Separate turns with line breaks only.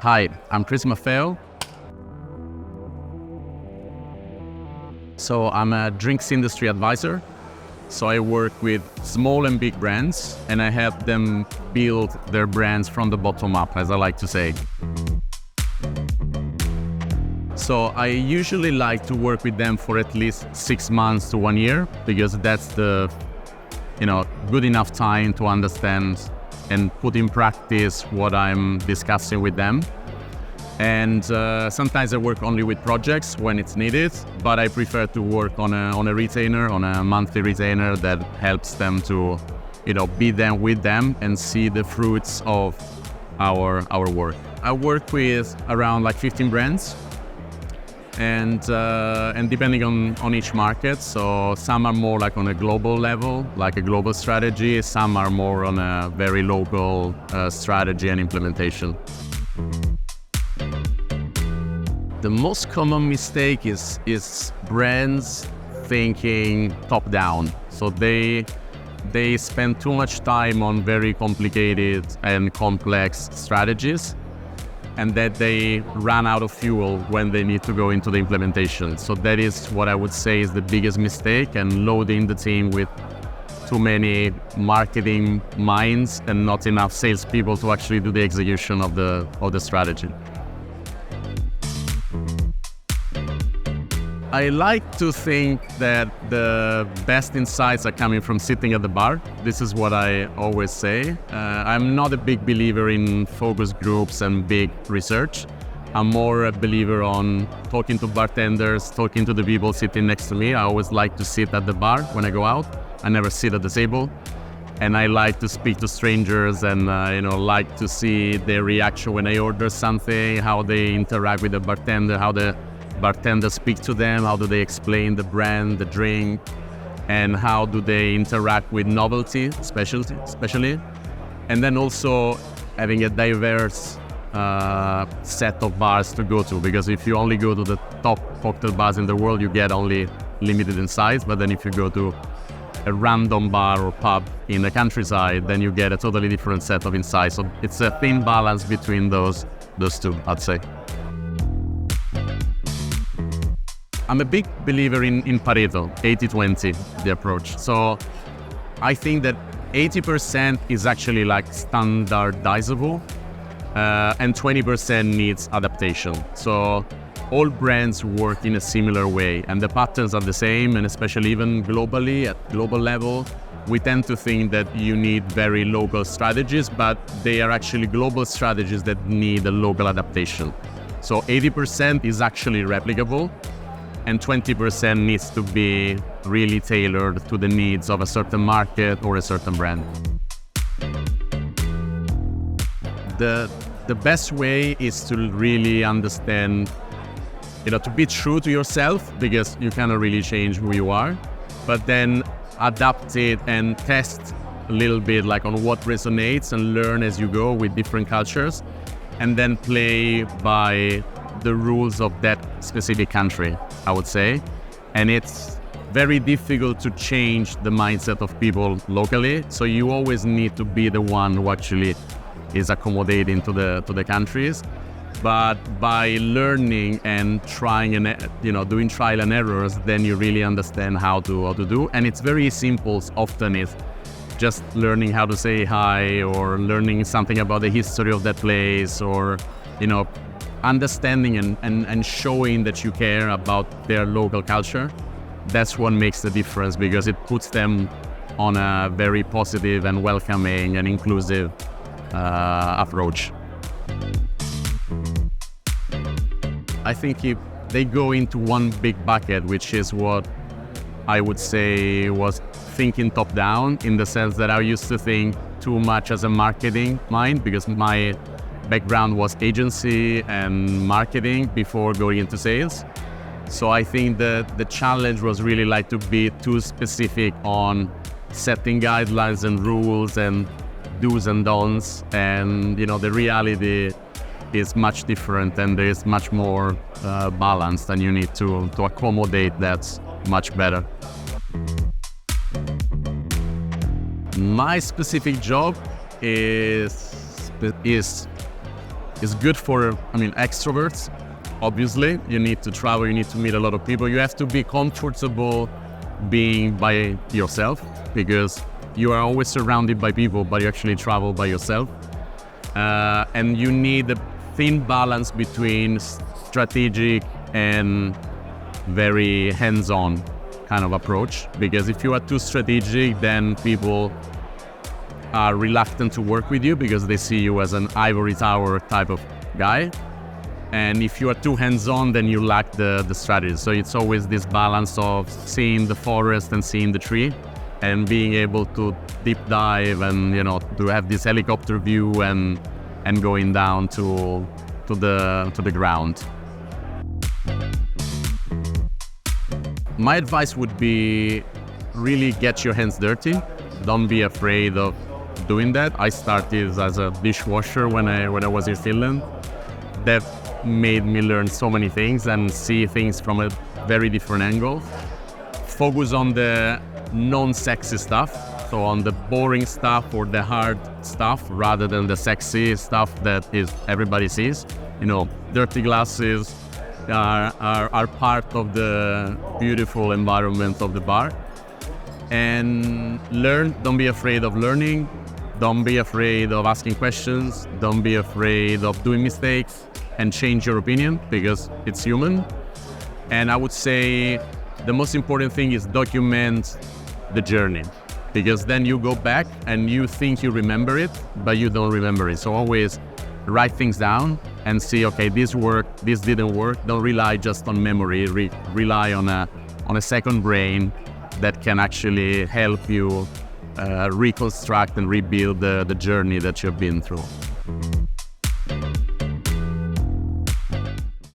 Hi, I'm Chris Maffeo. So I'm a drinks industry advisor. So I work with small and big brands and I help them build their brands from the bottom up, as I like to say. So I usually like to work with them for at least 6 months to 1 year, because that's the good enough time to understand and put in practice what I'm discussing with them. And sometimes I work only with projects when it's needed, but I prefer to work on a retainer, on a monthly retainer that helps them to, be them with them and see the fruits of our work. I work with around like 15 brands, and depending on each market. So some are more like on a global level, like a global strategy. Some are more on a very local strategy and implementation. The most common mistake is brands thinking top down. So they spend too much time on very complicated and complex strategies, and that they run out of fuel when they need to go into the implementation. So that is what I would say is the biggest mistake, and loading the team with too many marketing minds and not enough salespeople to actually do the execution of the strategy. I like to think that the best insights are coming from sitting at the bar. This is what I always say. I'm not a big believer in focus groups and big research. I'm more a believer on talking to bartenders, talking to the people sitting next to me. I always like to sit at the bar when I go out. I never sit at the table. And I like to speak to strangers and like to see their reaction when I order something, how they interact with the bartender, how the bartenders speak to them, how do they explain the brand, the drink, and how do they interact with novelty, especially. And then also having a diverse set of bars to go to, because if you only go to the top cocktail bars in the world, you get only limited in size. But then if you go to a random bar or pub in the countryside, then you get a totally different set of insights. So it's a thin balance between those two, I'd say. I'm a big believer in Pareto, 80-20, the approach. So I think that 80% is actually like standardizable, and 20% needs adaptation. So all brands work in a similar way, and the patterns are the same, and especially even globally, at global level, we tend to think that you need very local strategies, but they are actually global strategies that need a local adaptation. So 80% is actually replicable, and 20% needs to be really tailored to the needs of a certain market or a certain brand. The best way is to really understand, to be true to yourself, because you cannot really change who you are, but then adapt it and test a little bit like on what resonates and learn as you go with different cultures, and then play by the rules of that specific country, I would say. And it's very difficult to change the mindset of people locally. So you always need to be the one who actually is accommodating to the countries. But by learning and trying and doing trial and errors, then you really understand how to do. And it's very simple. Often it's just learning how to say hi, or learning something about the history of that place, or understanding and showing that you care about their local culture. That's what makes the difference, because it puts them on a very positive and welcoming and inclusive approach. I think if they go into one big bucket, which is what I would say was thinking top down, in the sense that I used to think too much as a marketing mind, because my background was agency and marketing before going into sales. So I think that the challenge was really like to be too specific on setting guidelines and rules and do's and don'ts. And the reality is much different, and there is much more balanced, and you need to accommodate that much better. My specific job is It's good for, extroverts. Obviously, you need to travel, you need to meet a lot of people. You have to be comfortable being by yourself because you are always surrounded by people, but you actually travel by yourself. And you need a thin balance between strategic and very hands-on kind of approach. Because if you are too strategic, then people are reluctant to work with you because they see you as an ivory tower type of guy. And if you are too hands-on, then you lack the strategy. So it's always this balance of seeing the forest and seeing the tree and being able to deep dive and, to have this helicopter view and going down to the ground. My advice would be really get your hands dirty. Don't be afraid of doing that. I started as a dishwasher when I was in Finland. That made me learn so many things and see things from a very different angle. Focus on the non-sexy stuff, so on the boring stuff or the hard stuff rather than the sexy stuff that is everybody sees. Dirty glasses are part of the beautiful environment of the bar. And learn, don't be afraid of learning. Don't be afraid of asking questions. Don't be afraid of doing mistakes and change your opinion because it's human. And I would say the most important thing is document the journey, because then you go back and you think you remember it, but you don't remember it. So always write things down and see, okay, this worked, this didn't work. Don't rely just on memory. Rely on a second brain that can actually help you reconstruct and rebuild the journey that you've been through.